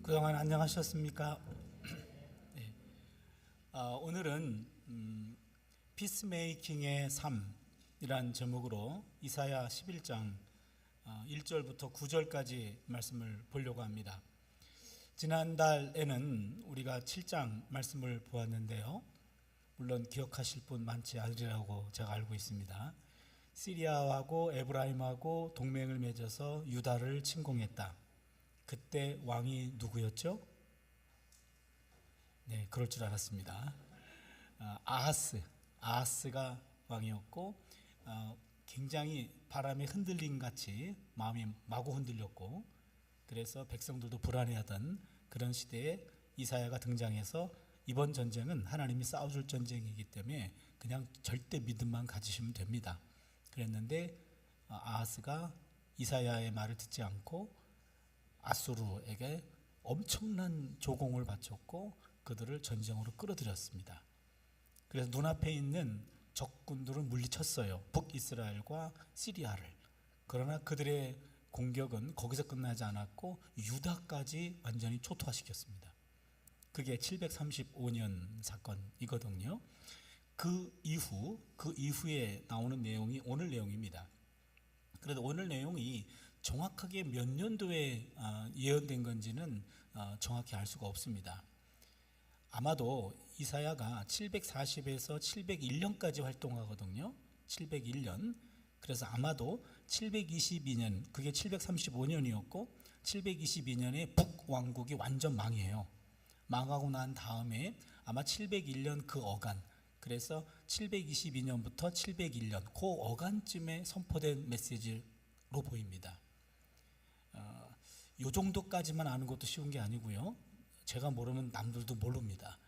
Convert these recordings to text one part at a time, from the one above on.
그동안 안녕하셨습니까? 네. 오늘은 피스메이킹의 삶이란 제목으로 이사야 11장 1절부터 9절까지 말씀을 보려고 합니다. 지난달에는 우리가 7장 말씀을 보았는데요. 물론 기억하실 분 많지 않으리라고 제가 알고 있습니다. 시리아하고 에브라임하고 동맹을 맺어서 유다를 침공했다. 그때 왕이 누구였죠? 네, 그럴 줄 알았습니다. 아하스가 왕이었고 굉장히 바람에 흔들림 같이 마음이 마구 흔들렸고, 그래서 백성들도 불안해하던 그런 시대에 이사야가 등장해서 이번 전쟁은 하나님이 싸워줄 전쟁이기 때문에 그냥 절대 믿음만 가지시면 됩니다. 그랬는데 아하스가 이사야의 말을 듣지 않고 아수르에게 엄청난 조공을 바쳤고 그들을 전쟁으로 끌어들였습니다. 그래서 눈앞에 있는 적군들을 물리쳤어요. 북이스라엘과 시리아를. 그러나 그들의 공격은 거기서 끝나지 않았고 유다까지 완전히 초토화시켰습니다. 그게 735년 사건이거든요. 그 이후에 나오는 내용이 오늘 내용입니다. 그래도 오늘 내용이 정확하게 몇 년도에 예언된 건지는 정확히 알 수가 없습니다. 아마도 이사야가 740에서 701년까지 활동하거든요. 701년. 그래서 아마도 722년, 그게 735년이었고 722년에 북왕국이 완전 망해요. 망하고 난 다음에 아마 701년 그 어간, 그래서 722년부터 701년 그 어간쯤에 선포된 메시지로 보입니다. 요 정도까지만 아는 것도 쉬운 게 아니고요. 제가 모르면 남들도 모릅니다.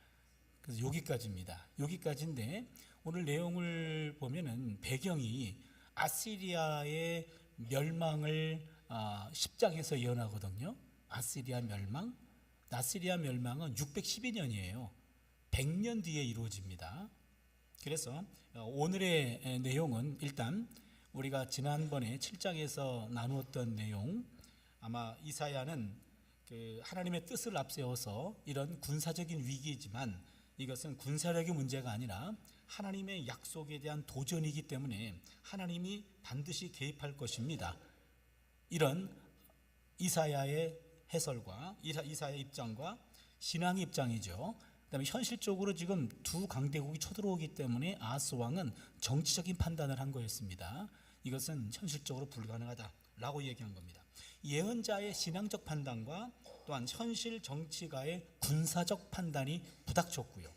그래서 여기까지입니다. 여기까지인데 오늘 내용을 보면은 배경이 아시리아의 멸망을 10장에서 예언하거든요. 아시리아 멸망은 612년이에요. 100년 뒤에 이루어집니다. 그래서 오늘의 내용은 일단 우리가 지난번에 7장에서 나누었던 내용, 아마 이사야는 하나님의 뜻을 앞세워서 이런 군사적인 위기이지만 이것은 군사력의 문제가 아니라 하나님의 약속에 대한 도전이기 때문에 하나님이 반드시 개입할 것입니다. 이런 이사야의 해설과 이사야의 입장과 신앙의 입장이죠. 그다음에 현실적으로 지금 두 강대국이 쳐들어오기 때문에 아하스 왕은 정치적인 판단을 한 거였습니다. 이것은 현실적으로 불가능하다라고 얘기한 겁니다. 예언자의 신앙적 판단과 또한 현실 정치가의 군사적 판단이 부닥쳤고요.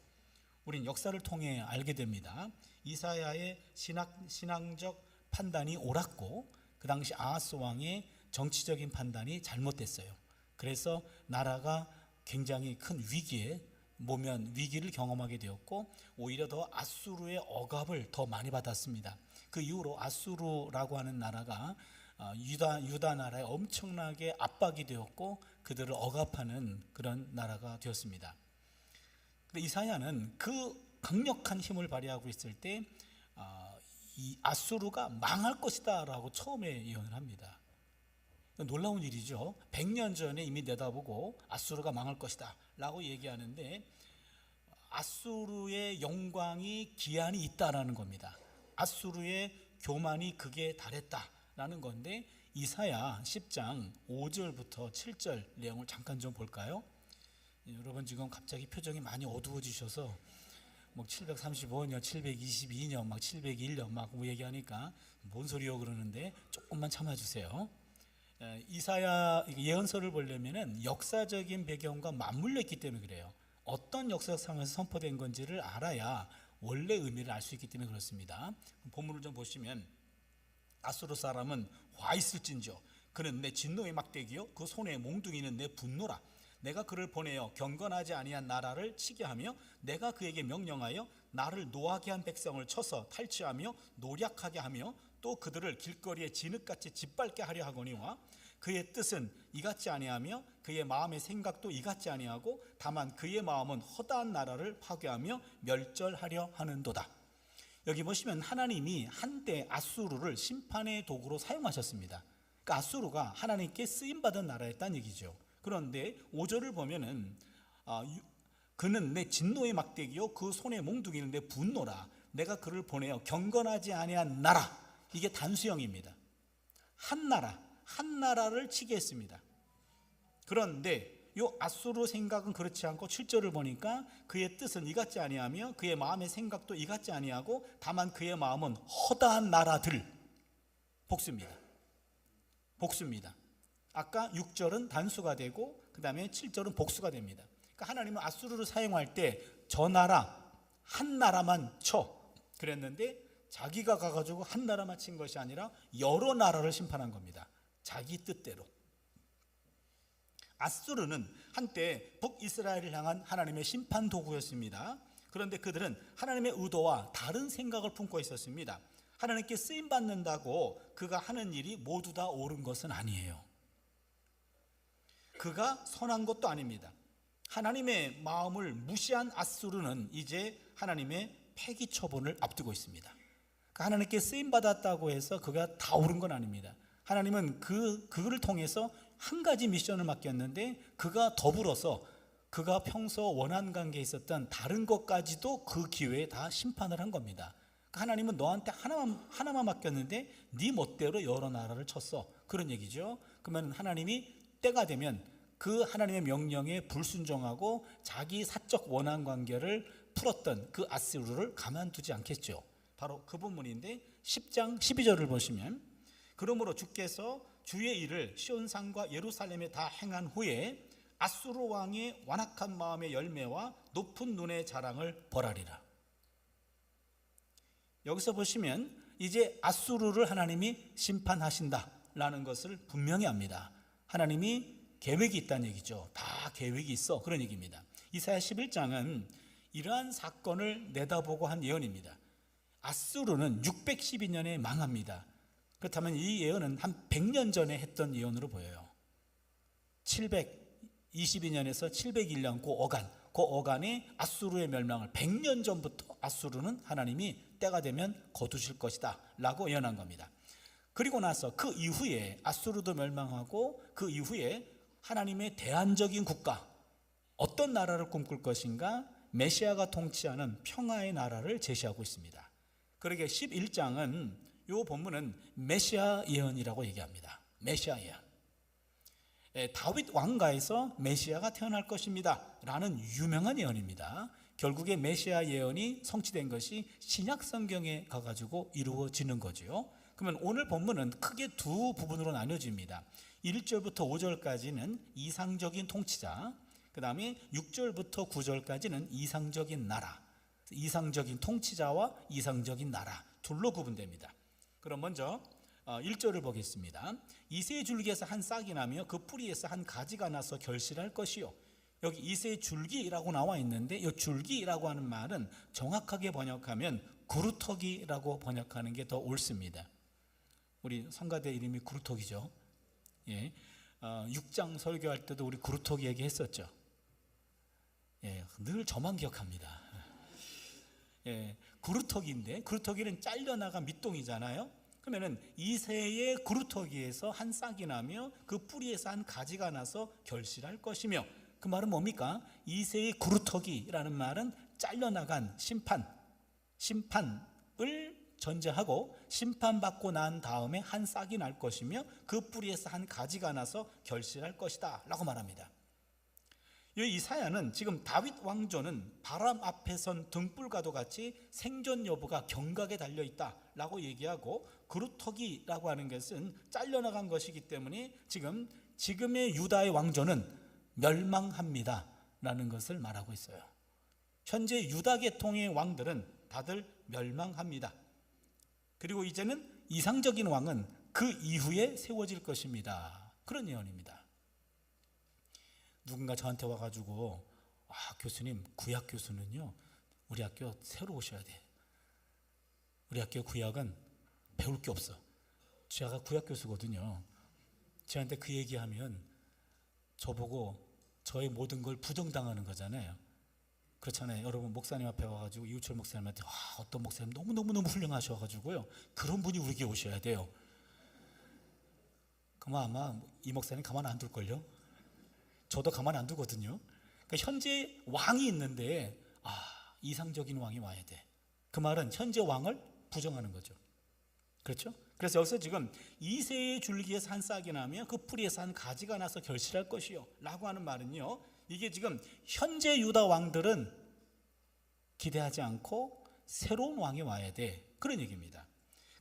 우린 역사를 통해 알게 됩니다. 이사야의 신앙적 판단이 옳았고 그 당시 아하스 왕의 정치적인 판단이 잘못됐어요. 그래서 나라가 굉장히 큰 위기를 경험하게 되었고 오히려 더 아수르의 억압을 더 많이 받았습니다. 그 이후로 아수르라고 하는 나라가 유다 나라에 엄청나게 압박이 되었고 그들을 억압하는 그런 나라가 되었습니다. 근데 이사야는 그 강력한 힘을 발휘하고 있을 때 이 아수르가 망할 것이다 라고 처음에 예언을 합니다. 놀라운 일이죠. 100년 전에 이미 내다보고 아수르가 망할 것이다 라고 얘기하는데 아수르의 영광이 기한이 있다라는 겁니다. 아수르의 교만이 극에 달했다라는 건데 이사야 10장 5절부터 7절 내용을 잠깐 좀 볼까요? 여러분 지금 갑자기 표정이 많이 어두워지셔서 735년, 722년, 701년 막 얘기하니까 뭔 소리요 그러는데 조금만 참아주세요. 이사야 예언서를 보려면은 역사적인 배경과 맞물려 있기 때문에 그래요. 어떤 역사적 상황에서 선포된 건지를 알아야 원래 의미를 알 수 있기 때문에 그렇습니다. 본문을 좀 보시면 아수르 사람은 화 있을진저 그는 내 진노의 막대기요 그 손에 몽둥이는 내 분노라. 내가 그를 보내어 경건하지 아니한 나라를 치게 하며 내가 그에게 명령하여 나를 노하게 한 백성을 쳐서 탈취하며 노략하게 하며 또 그들을 길거리에 진흙같이 짓밟게 하려 하거니와 그의 뜻은 이같지 아니하며 그의 마음의 생각도 이같지 아니하고 다만 그의 마음은 허다한 나라를 파괴하며 멸절하려 하는도다. 여기 보시면 하나님이 한때 아수르를 심판의 도구로 사용하셨습니다. 그러니까 아수르가 하나님께 쓰임받은 나라였다는 얘기죠. 그런데 5절을 보면은 그는 내 진노의 막대기요 그 손에 몽둥이는 내 분노라. 내가 그를 보내어 경건하지 아니한 나라. 이게 단수형입니다. 한 나라를 치게 했습니다. 그런데 요 아수르 생각은 그렇지 않고 7절을 보니까 그의 뜻은 이같지 아니하며 그의 마음의 생각도 이같지 아니하고 다만 그의 마음은 허다한 나라들. 복수입니다. 아까 6절은 단수가 되고 그 다음에 7절은 복수가 됩니다. 그러니까 하나님은 아수르를 사용할 때 저 나라 한 나라만 쳐 그랬는데 자기가 가가지고 한 나라만 친 것이 아니라 여러 나라를 심판한 겁니다. 자기 뜻대로. 아수르는 한때 북이스라엘을 향한 하나님의 심판 도구였습니다. 그런데 그들은 하나님의 의도와 다른 생각을 품고 있었습니다. 하나님께 쓰임받는다고 그가 하는 일이 모두 다 옳은 것은 아니에요. 그가 선한 것도 아닙니다. 하나님의 마음을 무시한 아수르는 이제 하나님의 폐기 처분을 앞두고 있습니다. 그러니까 하나님께 쓰임받았다고 해서 그가 다 옳은 건 아닙니다. 하나님은 그를 통해서 한 가지 미션을 맡겼는데 그가 더불어서 그가 평소 원한 관계에 있었던 다른 것까지도 그 기회에 다 심판을 한 겁니다. 그러니까 하나님은 너한테 하나만 맡겼는데 네 멋대로 여러 나라를 쳤어. 그런 얘기죠. 그러면 하나님이 때가 되면 그 하나님의 명령에 불순종하고 자기 사적 원한 관계를 풀었던 그 아수르를 가만두지 않겠죠. 바로 그 부분인데 10장 12절을 보시면 그러므로 주께서 주의 일을 시온산과 예루살렘에 다 행한 후에 아수르 왕의 완악한 마음의 열매와 높은 눈의 자랑을 벌하리라. 여기서 보시면 이제 아수르를 하나님이 심판하신다라는 것을 분명히 합니다. 하나님이 계획이 있다는 얘기죠. 다 계획이 있어. 그런 얘기입니다. 이사야 11장은 이러한 사건을 내다보고 한 예언입니다. 아수르는 612년에 망합니다. 그렇다면 이 예언은 한 100년 전에 했던 예언으로 보여요. 722년에서 701년 그 어간에 아수르의 멸망을 100년 전부터 아수르는 하나님이 때가 되면 거두실 것이다 라고 예언한 겁니다. 그리고 나서 그 이후에 아수르도 멸망하고 그 이후에 하나님의 대안적인 국가, 어떤 나라를 꿈꿀 것인가? 메시아가 통치하는 평화의 나라를 제시하고 있습니다. 그러게 11장은 이 본문은 메시아 예언이라고 얘기합니다. 메시아 예언. 다윗 왕가에서 메시아가 태어날 것입니다 라는 유명한 예언입니다. 결국에 메시아 예언이 성취된 것이 신약 성경에 가가지고 이루어지는 거죠. 그러면 오늘 본문은 크게 두 부분으로 나뉘어집니다. 1절부터 5절까지는 이상적인 통치자, 그 다음에 6절부터 9절까지는 이상적인 나라, 이상적인 통치자와 이상적인 나라 둘로 구분됩니다. 그럼 먼저 1절을 보겠습니다. 이새의 줄기에서 한 싹이 나며 그 뿌리에서 한 가지가 나서 결실할 것이요. 여기 이새의 줄기라고 나와 있는데 이 줄기라고 하는 말은 정확하게 번역하면 구루터기라고 번역하는 게 더 옳습니다. 우리 성가대 이름이 구루터기죠. 예, 6장 설교할 때도 우리 구루터기 얘기했었죠. 예, 늘 저만 기억합니다. 예, 구루터기인데 구루터기는 잘려나간 밑동이잖아요. 그러면은 이새의 구루터기에서 한 싹이 나며 그 뿌리에서 한 가지가 나서 결실할 것이며, 그 말은 뭡니까? 이새의 구루터기라는 말은 잘려나간 심판을 전제하고 심판받고 난 다음에 한 싹이 날 것이며 그 뿌리에서 한 가지가 나서 결실할 것이다 라고 말합니다. 이 이사야는 지금 다윗 왕조는 바람 앞에 선 등불과도 같이 생존 여부가 경각에 달려있다 라고 얘기하고, 그루터기라고 하는 것은 잘려나간 것이기 때문에 지금의 유다의 왕조는 멸망합니다 라는 것을 말하고 있어요. 현재 유다 계통의 왕들은 다들 멸망합니다. 그리고 이제는 이상적인 왕은 그 이후에 세워질 것입니다. 그런 예언입니다. 누군가 저한테 와가지고 교수님, 구약 교수는요 우리 학교 새로 오셔야 돼. 우리 학교 구약은 배울 게 없어. 제가 구약 교수거든요. 저한테 그 얘기하면 저보고 저의 모든 걸 부정당하는 거잖아요. 그렇잖아요. 여러분 목사님 앞에 와가지고 이우철 목사님한테 어떤 목사님 너무너무 훌륭하셔가지고요 그런 분이 우리에게 오셔야 돼요. 그럼 아마 이 목사님 가만 안 둘걸요. 저도 가만 안 두거든요. 그러니까 현재 왕이 있는데 이상적인 왕이 와야 돼. 그 말은 현재 왕을 부정하는 거죠. 그렇죠? 그래서 여기서 지금 이새의 줄기에서 한 싹이 나면 그 뿌리에서 한 가지가 나서 결실할 것이요 라고 하는 말은요, 이게 지금 현재 유다 왕들은 기대하지 않고 새로운 왕이 와야 돼, 그런 얘기입니다.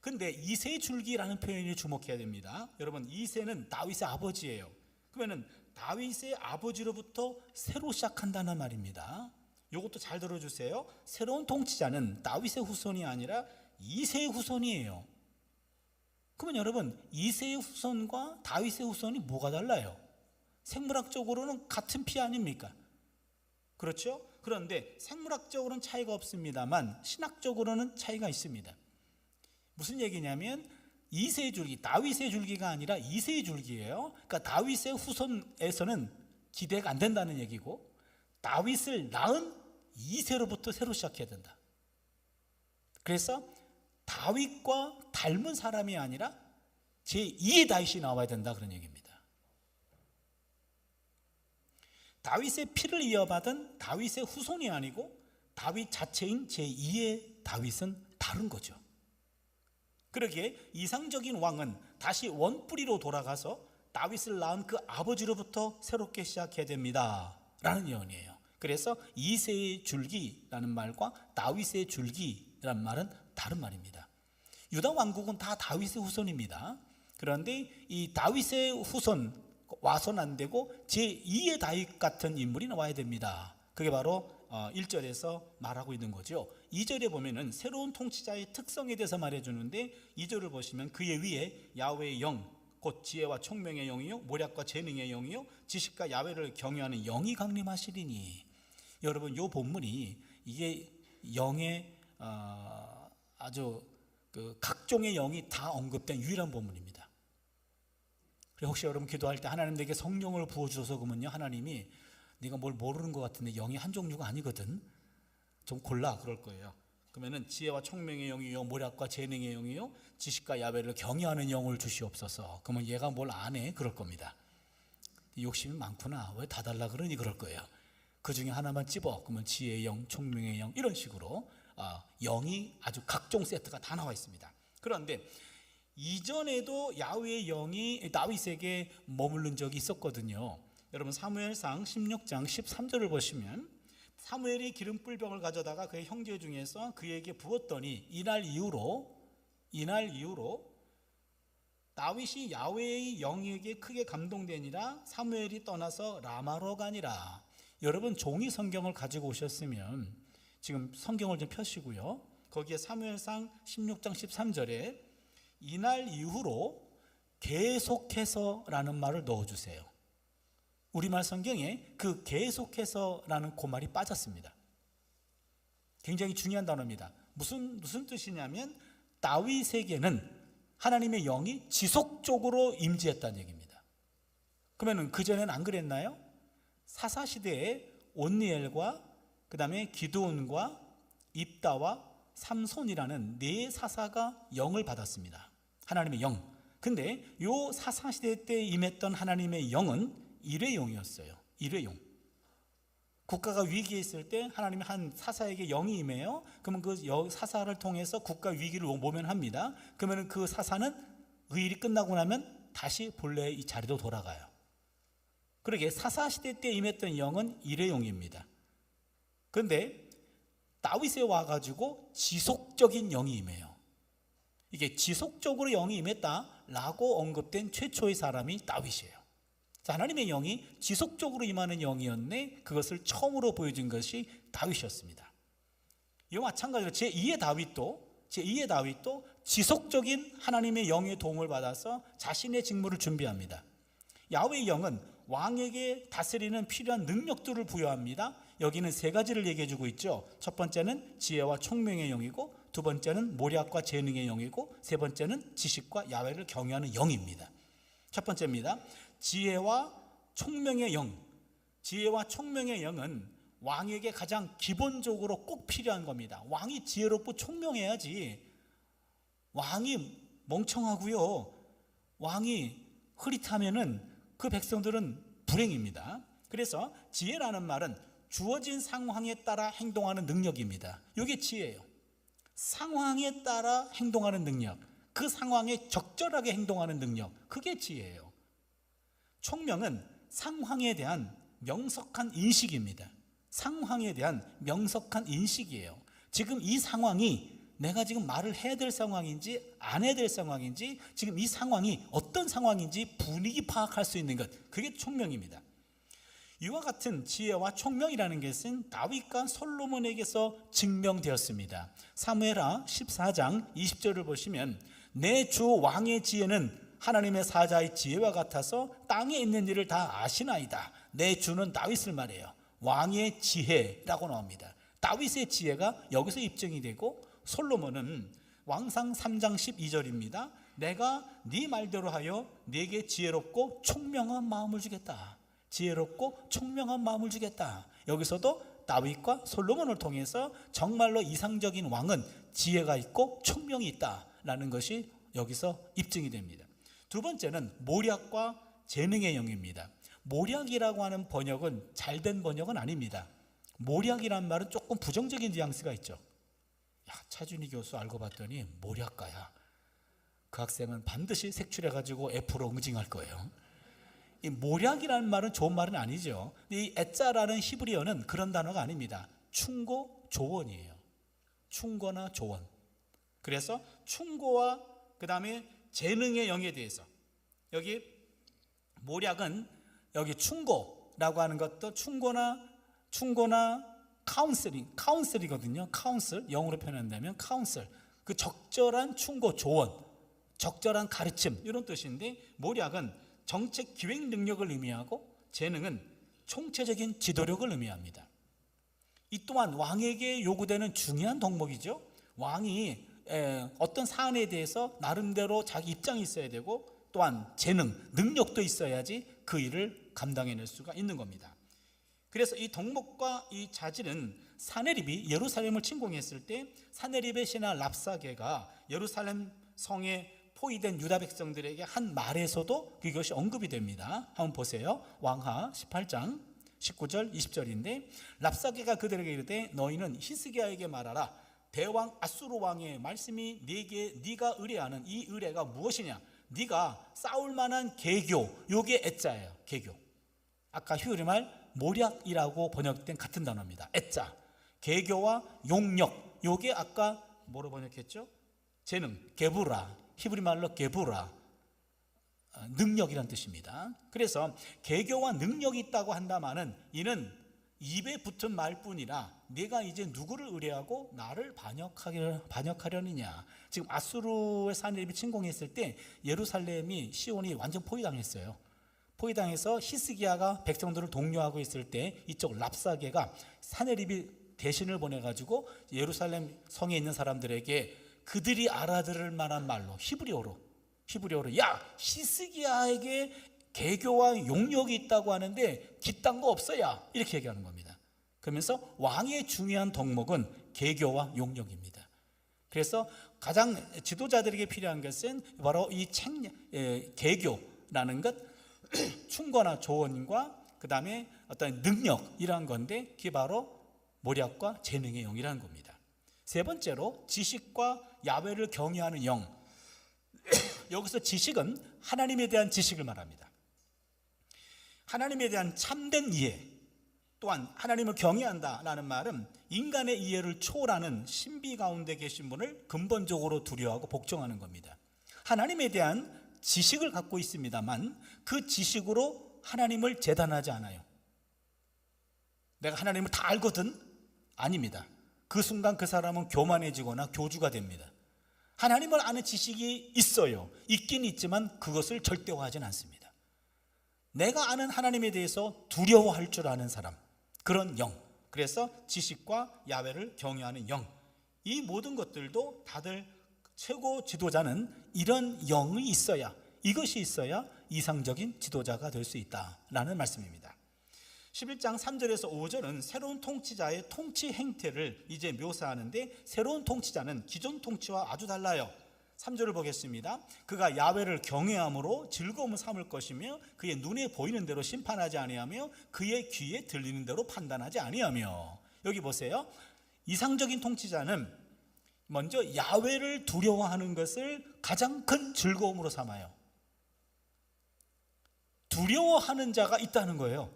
근데 이새의 줄기라는 표현에 주목해야 됩니다. 여러분, 이새는 다윗의 아버지예요. 그러면은 다윗의 아버지로부터 새로 시작한다는 말입니다. 이것도 잘 들어주세요. 새로운 통치자는 다윗의 후손이 아니라 이새의 후손이에요. 그러면 여러분, 이새의 후손과 다윗의 후손이 뭐가 달라요? 생물학적으로는 같은 피 아닙니까? 그렇죠? 그런데 생물학적으로는 차이가 없습니다만 신학적으로는 차이가 있습니다. 무슨 얘기냐면 이새의 줄기, 다윗의 줄기가 아니라 이새의 줄기예요. 그러니까 다윗의 후손에서는 기대가 안 된다는 얘기고, 다윗을 낳은 이새로부터 새로 시작해야 된다. 그래서 다윗과 닮은 사람이 아니라 제2의 다윗이 나와야 된다, 그런 얘기입니다. 다윗의 피를 이어받은 다윗의 후손이 아니고 다윗 자체인 제2의 다윗은 다른 거죠. 그러기에 이상적인 왕은 다시 원뿌리로 돌아가서 다윗을 낳은 그 아버지로부터 새롭게 시작해야 됩니다 라는 예언이에요. 그래서 이새의 줄기라는 말과 다윗의 줄기라는 말은 다른 말입니다. 유다 왕국은 다 다윗의 후손입니다. 그런데 이 다윗의 후손 와서는 안 되고 제2의 다윗 같은 인물이 나와야 됩니다. 그게 바로 1절에서 말하고 있는 거죠. 2절에 보면은 새로운 통치자의 특성에 대해서 말해주는데, 2절을 보시면 그의 위에 야훼의 영, 곧 지혜와 총명의 영이요 모략과 재능의 영이요 지식과 야훼를 경외하는 영이 강림하시리니. 여러분, 이 본문이 이게 영의 아주 그 각종의 영이 다 언급된 유일한 본문입니다. 그리고 혹시 여러분 기도할 때 하나님 내게 성령을 부어주셔서 그러면요, 하나님이 네가 뭘 모르는 것 같은데 영이 한 종류가 아니거든, 좀 골라, 그럴 거예요. 그러면은 지혜와 총명의 영이요 모략과 재능의 영이요 지식과 야훼를 경외하는 영을 주시옵소서. 그러면 얘가 뭘 안 해? 그럴 겁니다. 욕심이 많구나, 왜 다 달라 그러니, 그럴 거예요. 그 중에 하나만 집어, 그러면 지혜의 영, 총명의 영, 이런 식으로 영이 아주 각종 세트가 다 나와 있습니다. 그런데 이전에도 야훼의 영이 다윗에게 머무른 적이 있었거든요. 여러분, 사무엘상 16장 13절을 보시면 사무엘이 기름불병을 가져다가 그의 형제 중에서 그에게 부었더니 이날 이후로 다윗이 야훼의 영에게 크게 감동되니라 사무엘이 떠나서 라마로 가니라. 여러분, 종이 성경을 가지고 오셨으면 지금 성경을 좀 펴시고요, 거기에 사무엘상 16장 13절에 이날 이후로 계속해서라는 말을 넣어주세요. 우리말 성경에 그 계속해서라는 그 말이 빠졌습니다. 굉장히 중요한 단어입니다. 무슨 뜻이냐면 다윗에게는 하나님의 영이 지속적으로 임재했다는 얘기입니다. 그러면 그전에는 안 그랬나요? 사사시대에 온니엘과 그 다음에 기드온과 입다와 삼손이라는 네 사사가 영을 받았습니다. 하나님의 영. 근데 요 사사시대 때 임했던 하나님의 영은 일회용이었어요. 일회용. 국가가 위기에 있을 때 하나님이 한 사사에게 영이 임해요. 그러면 그 사사를 통해서 국가 위기를 모면합니다. 그러면 그 사사는 의일이 끝나고 나면 다시 본래의 이 자리로 돌아가요. 그러게 사사시대 때 임했던 영은 일회용입니다. 그런데 다윗에 와가지고 지속적인 영이 임해요. 이게 지속적으로 영이 임했다라고 언급된 최초의 사람이 다윗이에요. 하나님의 영이 지속적으로 임하는 영이었네, 그것을 처음으로 보여준 것이 다윗이었습니다. 이와 마찬가지로 제2의 다윗도 지속적인 하나님의 영의 도움을 받아서 자신의 직무를 준비합니다. 야훼의 영은 왕에게 다스리는 필요한 능력들을 부여합니다. 여기는 세 가지를 얘기해 주고 있죠. 첫 번째는 지혜와 총명의 영이고, 두 번째는 모략과 재능의 영이고, 세 번째는 지식과 야훼를 경외하는 영입니다. 첫 번째입니다. 지혜와 총명의 영. 지혜와 총명의 영은 왕에게 가장 기본적으로 꼭 필요한 겁니다. 왕이 지혜롭고 총명해야지. 왕이 멍청하고요, 왕이 흐릿하면은 그 백성들은 불행입니다. 그래서 지혜라는 말은 주어진 상황에 따라 행동하는 능력입니다. 이게 지혜예요. 상황에 따라 행동하는 능력, 그 상황에 적절하게 행동하는 능력, 그게 지혜예요. 총명은 상황에 대한 명석한 인식입니다. 상황에 대한 명석한 인식이에요. 지금 이 상황이 내가 지금 말을 해야 될 상황인지 안 해야 될 상황인지, 지금 이 상황이 어떤 상황인지 분위기 파악할 수 있는 것, 그게 총명입니다. 이와 같은 지혜와 총명이라는 것은 다윗과 솔로몬에게서 증명되었습니다. 사무엘하 14장 20절을 보시면 내 주 왕의 지혜는 하나님의 사자의 지혜와 같아서 땅에 있는 일을 다 아시나이다. 내 주는 다윗을 말해요. 왕의 지혜라고 나옵니다. 다윗의 지혜가 여기서 입증이 되고, 솔로몬은 왕상 3장 12절입니다. 내가 네 말대로 하여 네게 지혜롭고 총명한 마음을 주겠다. 지혜롭고 총명한 마음을 주겠다. 여기서도 다윗과 솔로몬을 통해서 정말로 이상적인 왕은 지혜가 있고 총명이 있다라는 것이 여기서 입증이 됩니다. 두 번째는 모략과 재능의 영입니다. 모략이라고 하는 번역은 잘된 번역은 아닙니다. 모략이란 말은 조금 부정적인 뉘앙스가 있죠. 야, 차준희 교수 알고 봤더니 모략가야. 그 학생은 반드시 색출해가지고 F로 응징할 거예요. 이 모략이라는 말은 좋은 말은 아니죠. 이 에짜라는 히브리어는 그런 단어가 아닙니다. 충고, 조언이에요. 충고나 조언. 그래서 충고와 그 다음에 재능의 영에 대해서, 여기 모략은 여기 충고라고 하는 것도 충고나 카운슬이거든요. 카운슬, 영어로 표현한다면 카운슬, 그 적절한 충고, 조언, 적절한 가르침, 이런 뜻인데, 모략은 정책 기획 능력을 의미하고 재능은 총체적인 지도력을 의미합니다. 이 또한 왕에게 요구되는 중요한 덕목이죠. 왕이 어떤 사안에 대해서 나름대로 자기 입장이 있어야 되고, 또한 재능, 능력도 있어야지 그 일을 감당해낼 수가 있는 겁니다. 그래서 이 덕목과 이 자질은 사네립이 예루살렘을 침공했을 때 사네립의 신하 랍사게가 예루살렘 성에 포위된 유다 백성들에게 한 말에서도 그것이 언급이 됩니다. 한번 보세요. 왕하 18장 19절 20절인데, 랍사게가 그들에게 이르되 너희는 히스기야에게 말하라. 대왕 아수르 왕의 말씀이 네가 의뢰하는 이 의뢰가 무엇이냐? 네가 싸울 만한 계교, 요게 애자예요. 계교. 아까 히브리말 모략이라고 번역된 같은 단어입니다. 애자. 계교와 용력, 요게 아까 뭐로 번역했죠? 재능, 게부라. 히브리말로 게부라, 능력이란 뜻입니다. 그래서 계교와 능력이 있다고 한다마는 이는 입에 붙은 말뿐이라 내가 이제 누구를 의뢰하고 나를 반역하려느냐. 지금 아수르의 사네립이 침공했을 때 예루살렘이, 시온이 완전 포위당했어요. 포위당해서 히스기야가 백성들을 독려하고 있을 때 이쪽 랍사게가 사네립이 대신을 보내가지고 예루살렘 성에 있는 사람들에게 그들이 알아들을 만한 말로, 히브리어로 야, 히스기야에게 계교와 용력이 있다고 하는데 깃딴 거 없어야, 이렇게 얘기하는 겁니다. 그러면서 왕의 중요한 덕목은 계교와 용력입니다. 그래서 가장 지도자들에게 필요한 것은 바로 이 계교라는 것, 충고나 조언과 그 다음에 어떤 능력이라는 건데, 그게 바로 모략과 재능의 영이라는 겁니다. 세 번째로 지식과 야훼를 경외하는 영. 여기서 지식은 하나님에 대한 지식을 말합니다. 하나님에 대한 참된 이해, 또한 하나님을 경외한다라는 말은 인간의 이해를 초월하는 신비 가운데 계신 분을 근본적으로 두려워하고 복종하는 겁니다. 하나님에 대한 지식을 갖고 있습니다만 그 지식으로 하나님을 재단하지 않아요. 내가 하나님을 다 알거든? 아닙니다. 그 순간 그 사람은 교만해지거나 교주가 됩니다. 하나님을 아는 지식이 있어요. 있긴 있지만 그것을 절대화하지는 않습니다. 내가 아는 하나님에 대해서 두려워할 줄 아는 사람, 그런 영. 그래서 지식과 야훼를 경외하는 영. 이 모든 것들도 다들 최고 지도자는 이런 영이 있어야, 이것이 있어야 이상적인 지도자가 될 수 있다라는 말씀입니다. 11장 3절에서 5절은 새로운 통치자의 통치 행태를 이제 묘사하는데, 새로운 통치자는 기존 통치와 아주 달라요. 3절을 보겠습니다. 그가 야훼를 경외함으로 즐거움을 삼을 것이며 그의 눈에 보이는 대로 심판하지 아니하며 그의 귀에 들리는 대로 판단하지 아니하며. 여기 보세요. 이상적인 통치자는 먼저 야훼를 두려워하는 것을 가장 큰 즐거움으로 삼아요. 두려워하는 자가 있다는 거예요.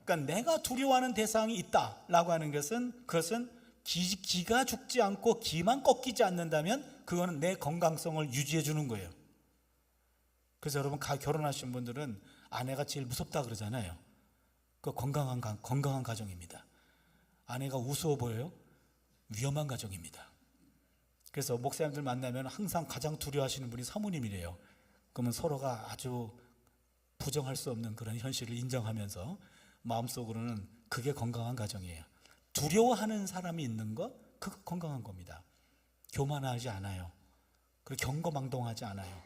그러니까 내가 두려워하는 대상이 있다라고 하는 것은, 그것은 기가 죽지 않고 기만 꺾이지 않는다면 그거는 내 건강성을 유지해 주는 거예요. 그래서 여러분, 결혼하신 분들은 아내가 제일 무섭다 그러잖아요. 그 건강한 가정입니다. 아내가 우스워 보여요? 위험한 가정입니다. 그래서 목사님들 만나면 항상 가장 두려워하시는 분이 사모님이래요. 그러면 서로가 아주 부정할 수 없는 그런 현실을 인정하면서 마음속으로는 그게 건강한 가정이에요. 두려워하는 사람이 있는 거, 그거 건강한 겁니다. 교만하지 않아요. 그리고 경거망동하지 않아요.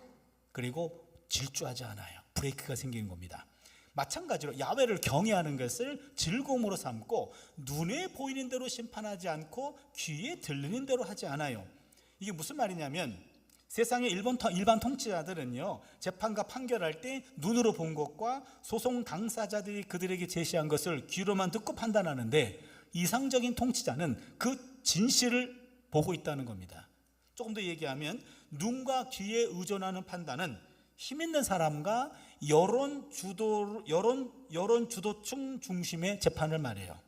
그리고 질주하지 않아요. 브레이크가 생기는 겁니다. 마찬가지로 야훼를 경외하는 것을 즐거움으로 삼고 눈에 보이는 대로 심판하지 않고 귀에 들리는 대로 하지 않아요. 이게 무슨 말이냐면, 세상의 일반 통치자들은요, 재판과 판결할 때 눈으로 본 것과 소송 당사자들이 그들에게 제시한 것을 귀로만 듣고 판단하는데, 이상적인 통치자는 그 진실을 보고 있다는 겁니다. 조금 더 얘기하면, 눈과 귀에 의존하는 판단은 힘 있는 사람과 여론 주도층 중심의 재판을 말해요.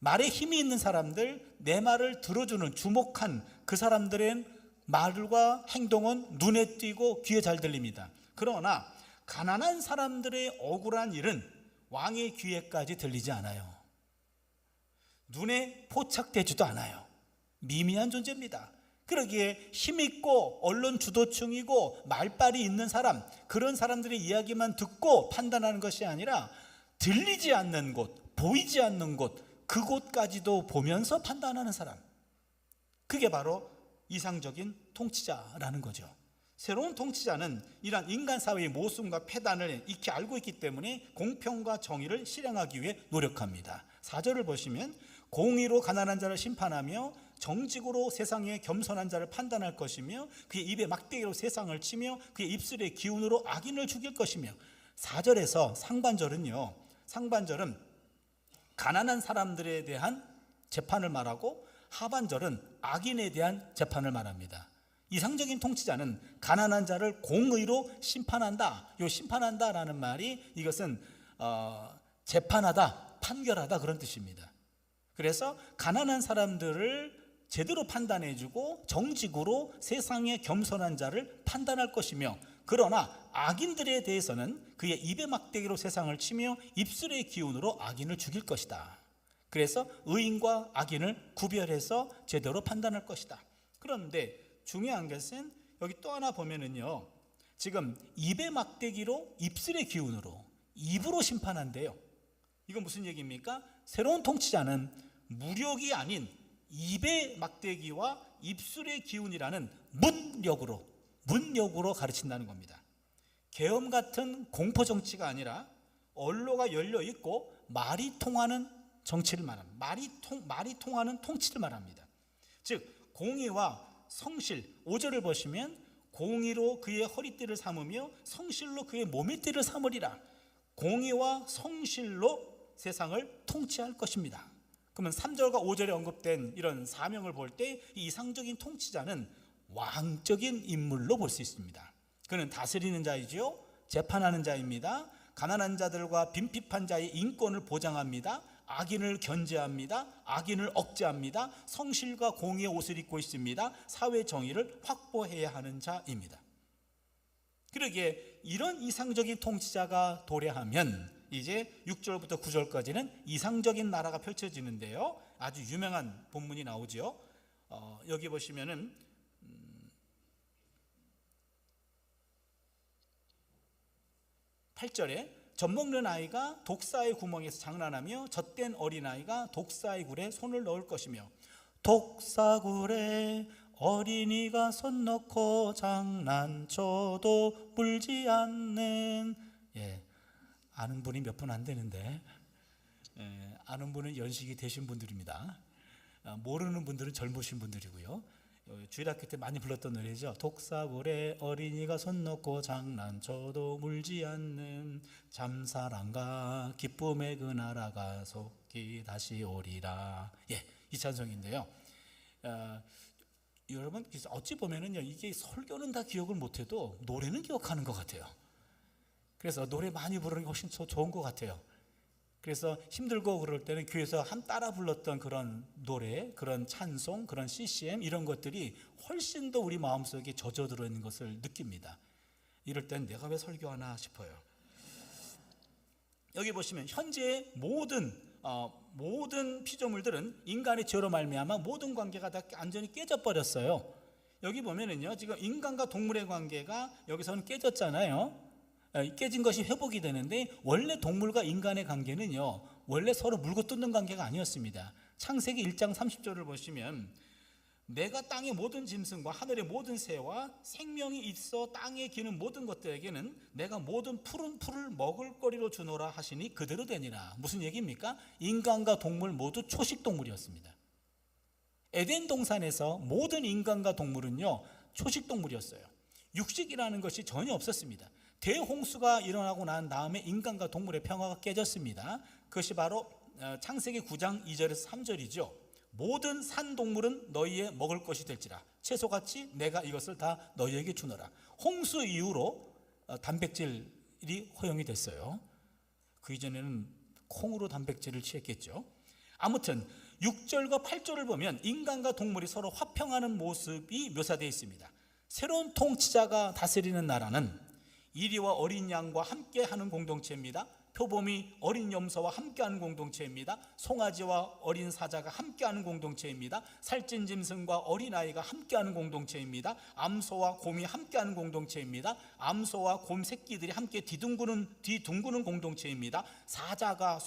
말에 힘이 있는 사람들, 내 말을 들어주는, 주목한 그 사람들의 말과 행동은 눈에 띄고 귀에 잘 들립니다. 그러나 가난한 사람들의 억울한 일은 왕의 귀에까지 들리지 않아요. 눈에 포착되지도 않아요. 미미한 존재입니다. 그러기에 힘있고 언론 주도층이고 말빨이 있는 사람, 그런 사람들의 이야기만 듣고 판단하는 것이 아니라 들리지 않는 곳, 보이지 않는 곳, 그곳까지도 보면서 판단하는 사람, 그게 바로 이상적인 통치자라는 거죠. 새로운 통치자는 이러한 인간 사회의 모순과 폐단을 익히 알고 있기 때문에 공평과 정의를 실행하기 위해 노력합니다. 4절을 보시면, 공의로 가난한 자를 심판하며 정직으로 세상에 겸손한 자를 판단할 것이며 그의 입에 막대기로 세상을 치며 그의 입술의 기운으로 악인을 죽일 것이며. 4절에서 상반절은 가난한 사람들에 대한 재판을 말하고 하반절은 악인에 대한 재판을 말합니다. 이상적인 통치자는 가난한 자를 공의로 심판한다. 이 심판한다라는 말이, 이것은 재판하다, 판결하다, 그런 뜻입니다. 그래서 가난한 사람들을 제대로 판단해주고 정직으로 세상의 겸손한 자를 판단할 것이며, 그러나 악인들에 대해서는 그의 입에 막대기로 세상을 치며 입술의 기운으로 악인을 죽일 것이다. 그래서 의인과 악인을 구별해서 제대로 판단할 것이다. 그런데 중요한 것은 여기 또 하나 보면은요, 지금 입에 막대기로 입술의 기운으로, 입으로 심판한대요. 이건 무슨 얘기입니까? 새로운 통치자는 무력이 아닌 입의 막대기와 입술의 기운이라는 문력으로 가르친다는 겁니다. 계엄 같은 공포 정치가 아니라 언로가 열려 있고 말이 통하는 정치를 말합니다. 말이 통하는 통치를 말합니다. 즉 공의와 성실, 5절을 보시면 공의로 그의 허리띠를 삼으며 성실로 그의 몸의 띠를 삼으리라. 공의와 성실로 세상을 통치할 것입니다. 그러면 3절과 5절에 언급된 이런 사명을 볼 때 이상적인 통치자는 왕적인 인물로 볼 수 있습니다. 그는 다스리는 자이지요, 재판하는 자입니다. 가난한 자들과 빈핍한 자의 인권을 보장합니다. 악인을 견제합니다. 악인을 억제합니다. 성실과 공의의 옷을 입고 있습니다. 사회 정의를 확보해야 하는 자입니다. 그러기에 이런 이상적인 통치자가 도래하면 이제 6절부터 9절까지는 이상적인 나라가 펼쳐지는데요, 아주 유명한 본문이 나오죠. 여기 보시면은 8절에 젖먹는 아이가 독사의 구멍에서 장난하며 젖된 어린아이가 독사의 굴에 손을 넣을 것이며, 독사굴에 어린이가 손 넣고 장난쳐도 물지 않는, 아는 분이 몇 분 안 되는데, 아는 분은 연식이 되신 분들입니다. 모르는 분들은 젊으신 분들이고요. 주일학교 때 많이 불렀던 노래죠. 독사골에 어린이가 손 놓고 장난쳐도 물지 않는 잠사랑과 기쁨의 그 나라가 속히 다시 오리라. 이 찬송인데요. 여러분 어찌 보면은요, 이게 설교는 다 기억을 못해도 노래는 기억하는 것 같아요. 그래서 노래 많이 부르는 게 훨씬 좋은 것 같아요. 그래서 힘들고 그럴 때는 교회에서 따라 불렀던 그런 노래, 그런 찬송, 그런 CCM 이런 것들이 훨씬 더 우리 마음속에 젖어들어 있는 것을 느낍니다. 이럴 땐 내가 왜 설교하나 싶어요. 여기 보시면 현재 모든 피조물들은 인간의 죄로 말미암아 모든 관계가 다 완전히 깨져버렸어요. 여기 보면은요, 지금 인간과 동물의 관계가 여기서는 깨졌잖아요. 깨진 것이 회복이 되는데, 원래 동물과 인간의 관계는요, 원래 서로 물고 뜯는 관계가 아니었습니다. 창세기 1장 30절을 보시면, 내가 땅의 모든 짐승과 하늘의 모든 새와 생명이 있어 땅에 기는 모든 것들에게는 내가 모든 푸른 풀을 먹을 거리로 주노라 하시니 그대로 되니라. 무슨 얘기입니까? 인간과 동물 모두 초식 동물이었습니다. 에덴 동산에서 모든 인간과 동물은요, 초식 동물이었어요. 육식이라는 것이 전혀 없었습니다. 대홍수가 일어나고 난 다음에 인간과 동물의 평화가 깨졌습니다. 그것이 바로 창세기 9장 2절에서 3절이죠. 모든 산 동물은 너희의 먹을 것이 될지라, 채소같이 내가 이것을 다 너희에게 주노라. 홍수 이후로 단백질이 허용이 됐어요. 그 이전에는 콩으로 단백질을 취했겠죠. 아무튼 6절과 8절을 보면 인간과 동물이 서로 화평하는 모습이 묘사되어 있습니다. 새로운 통치자가 다스리는 나라는 이리와 어린 양과 함께하는 공동체입니다. 표범이 어린 염소와 함께하는 공동체입니다. 송아지와 어린 사자가 함께하는 공동체입니다. 살찐 짐승과 어린아이가 함께하는 공동체입니다. 암소와 곰이 함께하는 공동체입니다. 암소와 곰 새끼들이 함께 뒤둥그는 공동체입니다. 사자가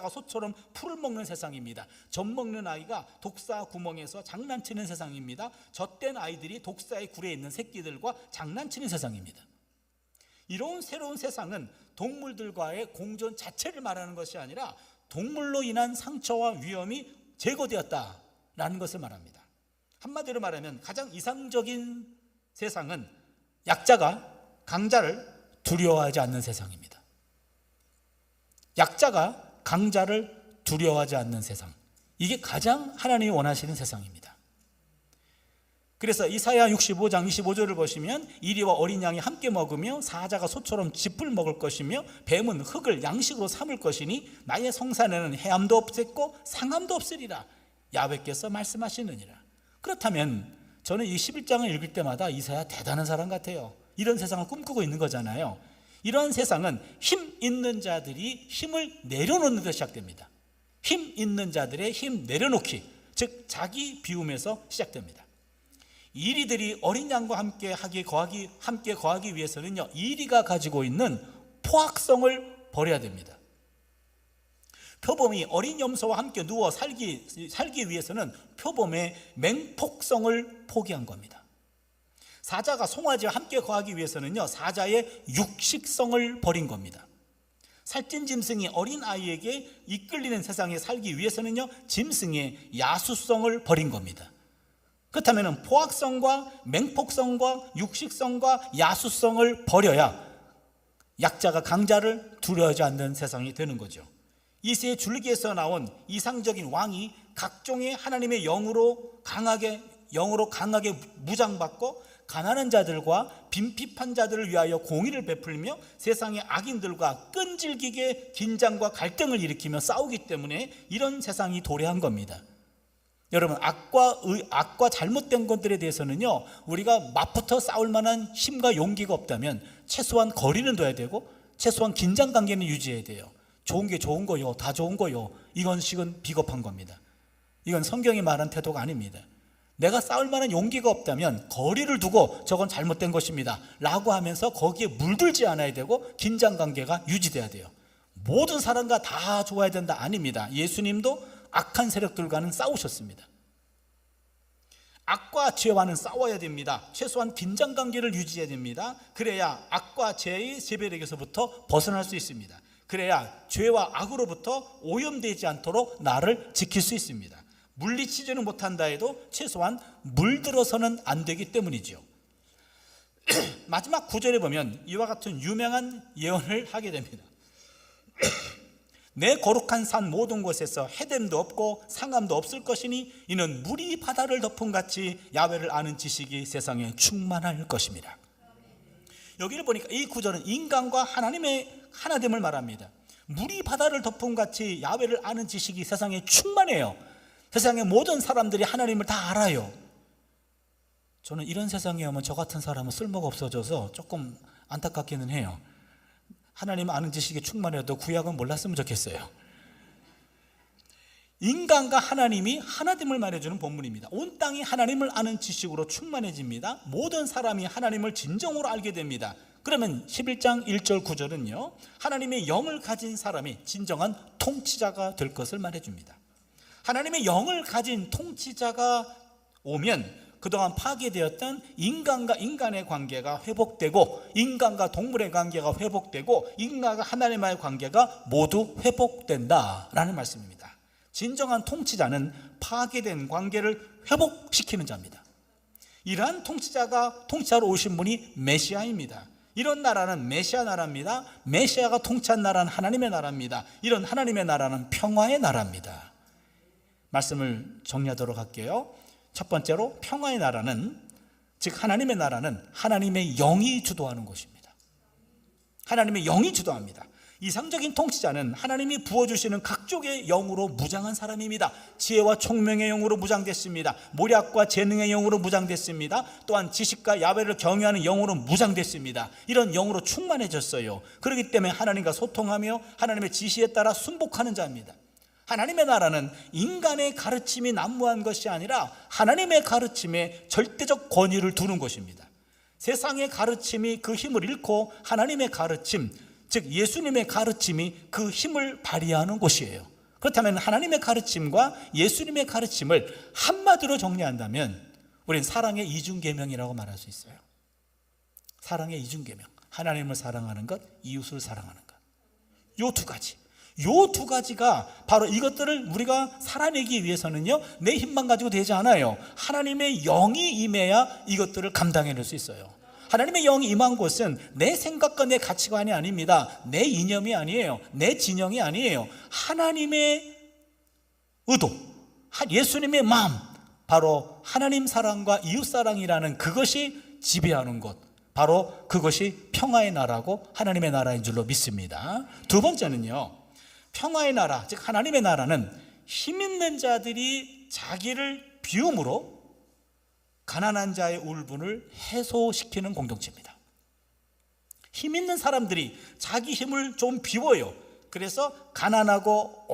소처럼 풀을 먹는 세상입니다. 젖 먹는 아이가 독사 구멍에서 장난치는 세상입니다. 젖된 아이들이 독사의 굴에 있는 새끼들과 장난치는 세상입니다. 이런 새로운 세상은 동물들과의 공존 자체를 말하는 것이 아니라 동물로 인한 상처와 위험이 제거되었다라는 것을 말합니다. 한마디로 말하면 가장 이상적인 세상은 약자가 강자를 두려워하지 않는 세상입니다. 약자가 강자를 두려워하지 않는 세상, 이게 가장 하나님이 원하시는 세상입니다. 그래서 이사야 65장 25절을 보시면, 이리와 어린 양이 함께 먹으며 사자가 소처럼 짚을 먹을 것이며 뱀은 흙을 양식으로 삼을 것이니 나의 성산에는 해함도 없겠고 상함도 없으리라. 야훼께서 말씀하시느니라. 그렇다면 저는 이 11장을 읽을 때마다 이사야 대단한 사람 같아요. 이런 세상을 꿈꾸고 있는 거잖아요. 이러한 세상은 힘 있는 자들이 힘을 내려놓는 데서 시작됩니다. 힘 있는 자들의 힘 내려놓기, 즉 자기 비움에서 시작됩니다. 이리들이 어린 양과 함께 거하기 위해서는요, 이리가 가지고 있는 포악성을 버려야 됩니다. 표범이 어린 염소와 함께 누워 살기 위해서는 표범의 맹폭성을 포기한 겁니다. 사자가 송아지와 함께 거하기 위해서는요, 사자의 육식성을 버린 겁니다. 살찐 짐승이 어린 아이에게 이끌리는 세상에 살기 위해서는요, 짐승의 야수성을 버린 겁니다. 그렇다면 포악성과 맹폭성과 육식성과 야수성을 버려야 약자가 강자를 두려워하지 않는 세상이 되는 거죠. 이새의 줄기에서 나온 이상적인 왕이 각종의 하나님의 영으로 강하게 무장받고 가난한 자들과 빈핍한 자들을 위하여 공의를 베풀며 세상의 악인들과 끈질기게 긴장과 갈등을 일으키며 싸우기 때문에 이런 세상이 도래한 겁니다. 여러분, 악과 잘못된 것들에 대해서는요, 우리가 맞붙어 싸울 만한 힘과 용기가 없다면 최소한 거리는 둬야 되고 최소한 긴장관계는 유지해야 돼요. 좋은 게 좋은 거요, 다 좋은 거요, 이건 식은 비겁한 겁니다. 이건 성경이 말한 태도가 아닙니다. 내가 싸울 만한 용기가 없다면 거리를 두고 저건 잘못된 것입니다 라고 하면서 거기에 물들지 않아야 되고 긴장관계가 유지돼야 돼요. 모든 사람과 다 좋아야 된다 아닙니다. 예수님도 악한 세력들과는 싸우셨습니다. 악과 죄와는 싸워야 됩니다. 최소한 긴장관계를 유지해야 됩니다. 그래야 악과 죄의 재배력에서부터 벗어날 수 있습니다. 그래야 죄와 악으로부터 오염되지 않도록 나를 지킬 수 있습니다. 물리치지는 못한다 해도 최소한 물들어서는 안 되기 때문이죠. 마지막 구절에 보면 이와 같은 유명한 예언을 하게 됩니다. 내 거룩한 산 모든 곳에서 해됨도 없고 상함도 없을 것이니 이는 물이 바다를 덮음같이 야훼를 아는 지식이 세상에 충만할 것입니다. 여기를 보니까 이 구절은 인간과 하나님의 하나됨을 말합니다. 물이 바다를 덮음같이 야훼를 아는 지식이 세상에 충만해요. 세상의 모든 사람들이 하나님을 다 알아요. 저는 이런 세상에 오면 저 같은 사람은 쓸모가 없어져서 조금 안타깝기는 해요. 하나님 아는 지식이 충만해도 구약은 몰랐으면 좋겠어요. 인간과 하나님이 하나됨을 말해주는 본문입니다. 온 땅이 하나님을 아는 지식으로 충만해집니다. 모든 사람이 하나님을 진정으로 알게 됩니다. 그러면 11장 1절 9절은요 하나님의 영을 가진 사람이 진정한 통치자가 될 것을 말해줍니다. 하나님의 영을 가진 통치자가 오면 그동안 파괴되었던 인간과 인간의 관계가 회복되고 인간과 동물의 관계가 회복되고 인간과 하나님과의 관계가 모두 회복된다라는 말씀입니다. 진정한 통치자는 파괴된 관계를 회복시키는 자입니다. 이러한 통치자로 오신 분이 메시아입니다. 이런 나라는 메시아 나라입니다. 메시아가 통치한 나라는 하나님의 나라입니다. 이런 하나님의 나라는 평화의 나라입니다. 말씀을 정리하도록 할게요. 첫 번째로 평화의 나라는, 즉 하나님의 나라는 하나님의 영이 주도하는 곳입니다. 하나님의 영이 주도합니다. 이상적인 통치자는 하나님이 부어주시는 각종의 영으로 무장한 사람입니다. 지혜와 총명의 영으로 무장됐습니다. 모략과 재능의 영으로 무장됐습니다. 또한 지식과 야훼를 경외하는 영으로 무장됐습니다. 이런 영으로 충만해졌어요. 그렇기 때문에 하나님과 소통하며 하나님의 지시에 따라 순복하는 자입니다. 하나님의 나라는 인간의 가르침이 난무한 것이 아니라 하나님의 가르침에 절대적 권위를 두는 것입니다. 세상의 가르침이 그 힘을 잃고 하나님의 가르침, 즉 예수님의 가르침이 그 힘을 발휘하는 곳이에요. 그렇다면 하나님의 가르침과 예수님의 가르침을 한마디로 정리한다면 우리는 사랑의 이중계명이라고 말할 수 있어요. 사랑의 이중계명, 하나님을 사랑하는 것, 이웃을 사랑하는 것. 요 두 가지가 바로 이것들을 우리가 살아내기 위해서는요 내 힘만 가지고 되지 않아요. 하나님의 영이 임해야 이것들을 감당해낼 수 있어요. 하나님의 영이 임한 곳은 내 생각과 내 가치관이 아닙니다. 내 이념이 아니에요. 내 진영이 아니에요. 하나님의 의도, 예수님의 마음, 바로 하나님 사랑과 이웃 사랑이라는 그것이 지배하는 곳, 바로 그것이 평화의 나라고 하나님의 나라인 줄로 믿습니다. 두 번째는요, 평화의 나라, 즉 하나님의 나라는 힘 있는 자들이 자기를 비움으로 가난한 자의 울분을 해소시키는 공동체입니다. 힘 있는 사람들이 자기 힘을 좀 비워요. 그래서 가난하고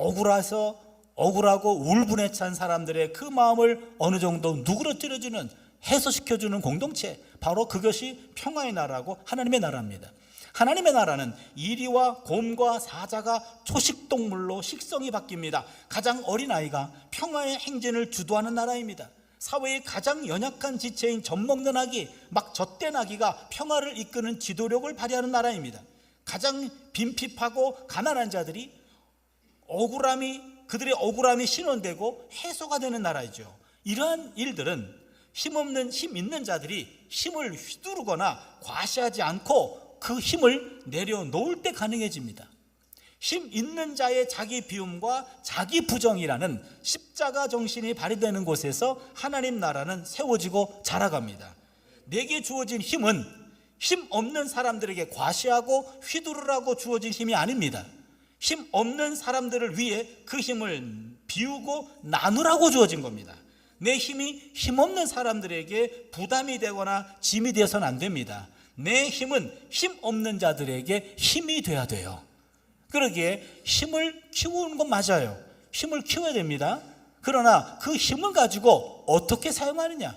억울하고 울분에 찬 사람들의 그 마음을 어느 정도 누그러뜨려주는, 해소시켜주는 공동체, 바로 그것이 평화의 나라고 하나님의 나라입니다. 하나님의 나라는 이리와 곰과 사자가 초식동물로 식성이 바뀝니다. 가장 어린 아이가 평화의 행진을 주도하는 나라입니다. 사회의 가장 연약한 지체인 젖먹는 아기, 막 젖된 아기가 평화를 이끄는 지도력을 발휘하는 나라입니다. 가장 빈핍하고 가난한 자들이 그들의 억울함이 신원되고 해소가 되는 나라이죠. 이러한 일들은 힘 있는 자들이 힘을 휘두르거나 과시하지 않고 그 힘을 내려놓을 때 가능해집니다. 힘 있는 자의 자기 비움과 자기 부정이라는 십자가 정신이 발휘되는 곳에서 하나님 나라는 세워지고 자라갑니다. 내게 주어진 힘은 힘 없는 사람들에게 과시하고 휘두르라고 주어진 힘이 아닙니다. 힘 없는 사람들을 위해 그 힘을 비우고 나누라고 주어진 겁니다. 내 힘이 힘없는 사람들에게 부담이 되거나 짐이 되어서는 안 됩니다. 내 힘은 힘 없는 자들에게 힘이 돼야 돼요. 그러기에 힘을 키우는 건 맞아요. 힘을 키워야 됩니다. 그러나 그 힘을 가지고 어떻게 사용하느냐,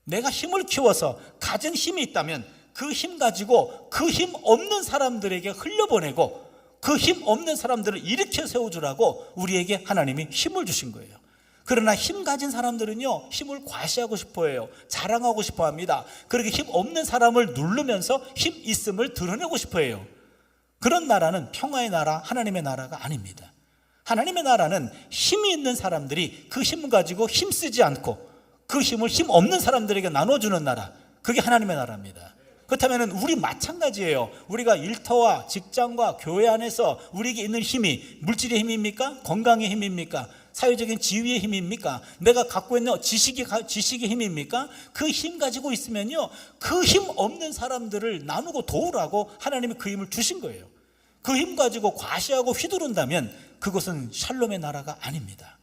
내가 힘을 키워서 가진 힘이 있다면 그 힘 가지고 그 힘 없는 사람들에게 흘려보내고 그 힘 없는 사람들을 일으켜 세워주라고 우리에게 하나님이 힘을 주신 거예요. 그러나 힘 가진 사람들은요, 힘을 과시하고 싶어 해요. 자랑하고 싶어 합니다. 그렇게 힘 없는 사람을 누르면서 힘 있음을 드러내고 싶어 해요. 그런 나라는 평화의 나라, 하나님의 나라가 아닙니다. 하나님의 나라는 힘이 있는 사람들이 그 힘을 가지고 힘쓰지 않고 그 힘을 힘 없는 사람들에게 나눠주는 나라, 그게 하나님의 나라입니다. 그렇다면 우리 마찬가지예요. 우리가 일터와 직장과 교회 안에서 우리에게 있는 힘이 물질의 힘입니까? 건강의 힘입니까? 사회적인 지위의 힘입니까? 내가 갖고 있는 지식의 힘입니까? 그 힘 가지고 있으면요, 그 힘 없는 사람들을 나누고 도우라고 하나님이 그 힘을 주신 거예요. 그 힘 가지고 과시하고 휘두른다면 그것은 샬롬의 나라가 아닙니다.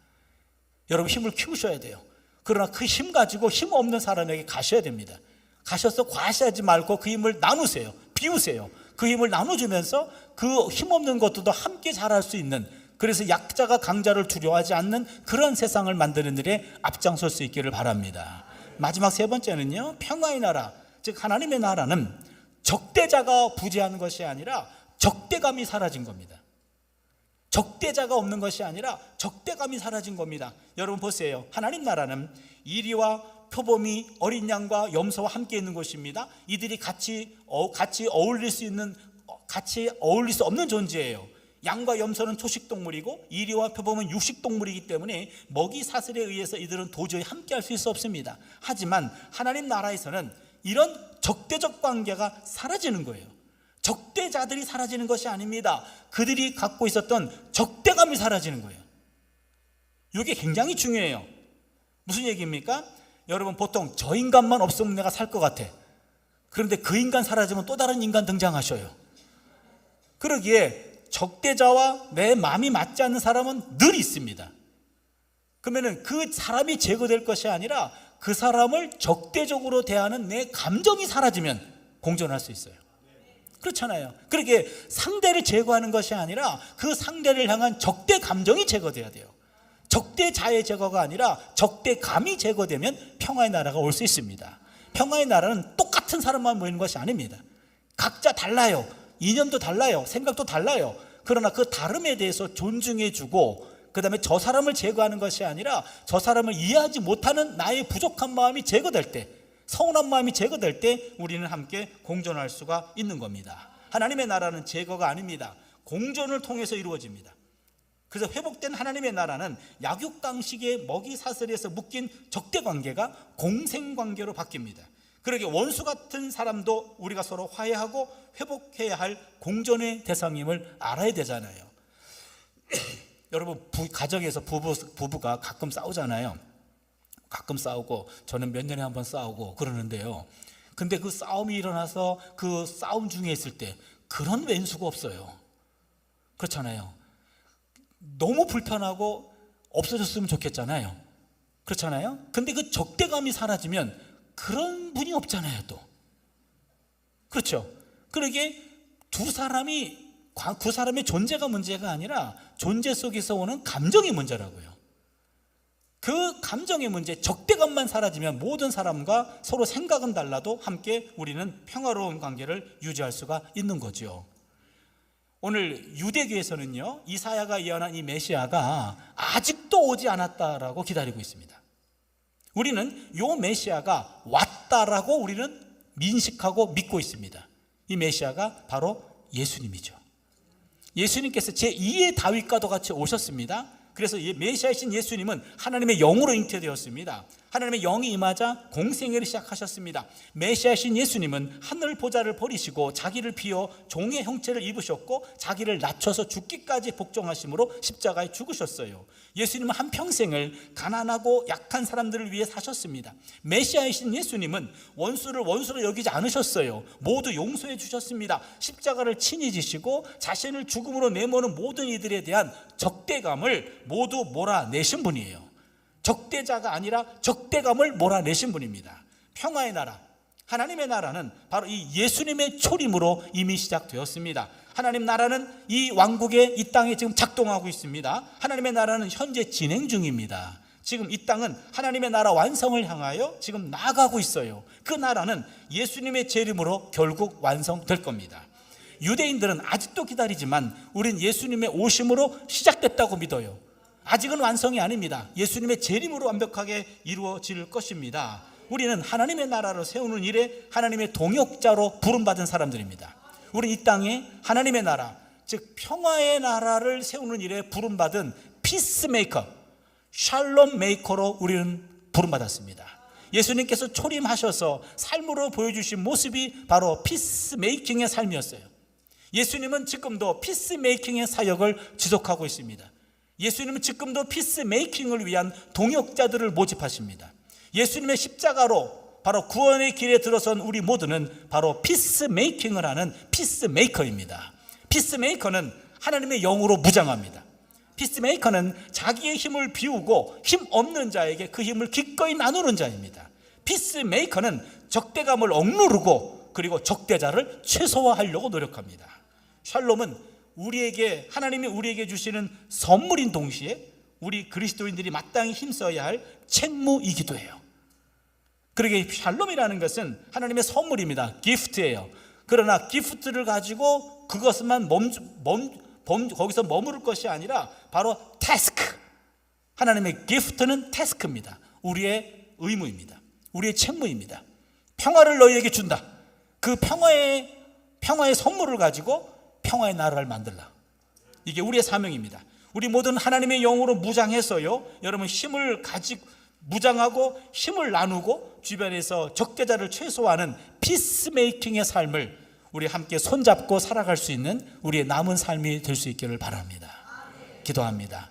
여러분, 힘을 키우셔야 돼요. 그러나 그 힘 가지고 힘 없는 사람에게 가셔야 됩니다. 가셔서 과시하지 말고 그 힘을 나누세요. 비우세요. 그 힘을 나눠주면서 그 힘없는 것들도 함께 자랄 수 있는, 그래서 약자가 강자를 두려워하지 않는 그런 세상을 만드는 일에 앞장설 수 있기를 바랍니다. 마지막 세 번째는요, 평화의 나라, 즉 하나님의 나라는 적대자가 부재하는 것이 아니라 적대감이 사라진 겁니다. 적대자가 없는 것이 아니라 적대감이 사라진 겁니다. 여러분 보세요. 하나님 나라는 이리와 표범이 어린 양과 염소와 함께 있는 것입니다. 이들이 같이 어울릴 수 없는 존재예요. 양과 염소는 초식동물이고 이리와 표범은 육식동물이기 때문에 먹이 사슬에 의해서 이들은 도저히 함께 할 수 없습니다. 하지만 하나님 나라에서는 이런 적대적 관계가 사라지는 거예요. 적대자들이 사라지는 것이 아닙니다. 그들이 갖고 있었던 적대감이 사라지는 거예요. 이게 굉장히 중요해요. 무슨 얘기입니까? 여러분, 보통 저 인간만 없으면 내가 살 것 같아. 그런데 그 인간 사라지면 또 다른 인간 등장하셔요. 그러기에 적대자와 내 마음이 맞지 않는 사람은 늘 있습니다. 그러면 그 사람이 제거될 것이 아니라 그 사람을 적대적으로 대하는 내 감정이 사라지면 공존할 수 있어요. 그렇잖아요. 그러기에 상대를 제거하는 것이 아니라 그 상대를 향한 적대 감정이 제거돼야 돼요. 적대자의 제거가 아니라 적대감이 제거되면 평화의 나라가 올 수 있습니다. 평화의 나라는 똑같은 사람만 모이는 것이 아닙니다. 각자 달라요. 이념도 달라요. 생각도 달라요. 그러나 그 다름에 대해서 존중해주고, 그 다음에 저 사람을 제거하는 것이 아니라 저 사람을 이해하지 못하는 나의 부족한 마음이 제거될 때, 서운한 마음이 제거될 때 우리는 함께 공존할 수가 있는 겁니다. 하나님의 나라는 제거가 아닙니다. 공존을 통해서 이루어집니다. 그래서 회복된 하나님의 나라는 약육강식의 먹이 사슬에서 묶인 적대관계가 공생관계로 바뀝니다. 그러게 원수 같은 사람도 우리가 서로 화해하고 회복해야 할 공존의 대상임을 알아야 되잖아요. 여러분, 가정에서 부부가 가끔 싸우잖아요. 가끔 싸우고, 저는 몇 년에 한 번 싸우고 그러는데요. 근데 그 싸움이 일어나서 그 싸움 중에 있을 때 그런 왼수가 없어요. 그렇잖아요. 너무 불편하고 없어졌으면 좋겠잖아요. 그렇잖아요. 근데 그 적대감이 사라지면 그런 분이 없잖아요, 또. 그렇죠. 그러기에 두 사람의 존재가 문제가 아니라 존재 속에서 오는 감정이 문제라고요. 그 감정의 문제, 적대감만 사라지면 모든 사람과 서로 생각은 달라도 함께 우리는 평화로운 관계를 유지할 수가 있는 거죠. 오늘 유대교에서는요, 이사야가 예언한 이 메시아가 아직도 오지 않았다라고 기다리고 있습니다. 우리는 이 메시아가 왔다라고 우리는 민식하고 믿고 있습니다. 이 메시아가 바로 예수님이죠. 예수님께서 제2의 다윗과도 같이 오셨습니다. 그래서 메시아이신 예수님은 하나님의 영으로 잉태되었습니다. 하나님의 영이 임하자 공생애를 시작하셨습니다. 메시아이신 예수님은 하늘 보좌를 버리시고 자기를 비워 종의 형체를 입으셨고 자기를 낮춰서 죽기까지 복종하심으로 십자가에 죽으셨어요. 예수님은 한평생을 가난하고 약한 사람들을 위해 사셨습니다. 메시아이신 예수님은 원수를 원수로 여기지 않으셨어요. 모두 용서해 주셨습니다. 십자가를 친히 지시고 자신을 죽음으로 내모는 모든 이들에 대한 적대감을 모두 몰아내신 분이에요. 적대자가 아니라 적대감을 몰아내신 분입니다. 평화의 나라, 하나님의 나라는 바로 이 예수님의 초림으로 이미 시작되었습니다. 하나님 나라는 이 왕국에, 이 땅에 지금 작동하고 있습니다. 하나님의 나라는 현재 진행 중입니다. 지금 이 땅은 하나님의 나라 완성을 향하여 지금 나아가고 있어요. 그 나라는 예수님의 재림으로 결국 완성될 겁니다. 유대인들은 아직도 기다리지만 우린 예수님의 오심으로 시작됐다고 믿어요. 아직은 완성이 아닙니다. 예수님의 재림으로 완벽하게 이루어질 것입니다. 우리는 하나님의 나라를 세우는 일에 하나님의 동역자로 부름받은 사람들입니다. 우리 이 땅에 하나님의 나라, 즉 평화의 나라를 세우는 일에 부름받은 피스메이커, 샬롬 메이커로 우리는 부름받았습니다. 예수님께서 초림하셔서 삶으로 보여주신 모습이 바로 피스메이킹의 삶이었어요. 예수님은 지금도 피스메이킹의 사역을 지속하고 있습니다. 예수님은 지금도 피스메이킹을 위한 동역자들을 모집하십니다. 예수님의 십자가로 바로 구원의 길에 들어선 우리 모두는 바로 피스메이킹을 하는 피스메이커입니다. 피스메이커는 하나님의 영으로 무장합니다. 피스메이커는 자기의 힘을 비우고 힘 없는 자에게 그 힘을 기꺼이 나누는 자입니다. 피스메이커는 적대감을 억누르고 그리고 적대자를 최소화하려고 노력합니다. 샬롬은 하나님이 우리에게 주시는 선물인 동시에 우리 그리스도인들이 마땅히 힘써야 할 책무이기도 해요. 그러게 샬롬이라는 것은 하나님의 선물입니다. 기프트예요. 그러나 기프트를 가지고 그것만 거기서 머무를 것이 아니라 바로 태스크, 하나님의 기프트는 태스크입니다. 우리의 의무입니다. 우리의 책무입니다. 평화를 너희에게 준다. 그 평화의 선물을 가지고 평화의 나라를 만들라. 이게 우리의 사명입니다. 우리 모두는 하나님의 영으로 무장해서요, 여러분 힘을 가지고 무장하고 힘을 나누고 주변에서 적대자를 최소화하는 피스메이킹의 삶을 우리 함께 손잡고 살아갈 수 있는 우리의 남은 삶이 될 수 있기를 바랍니다. 기도합니다.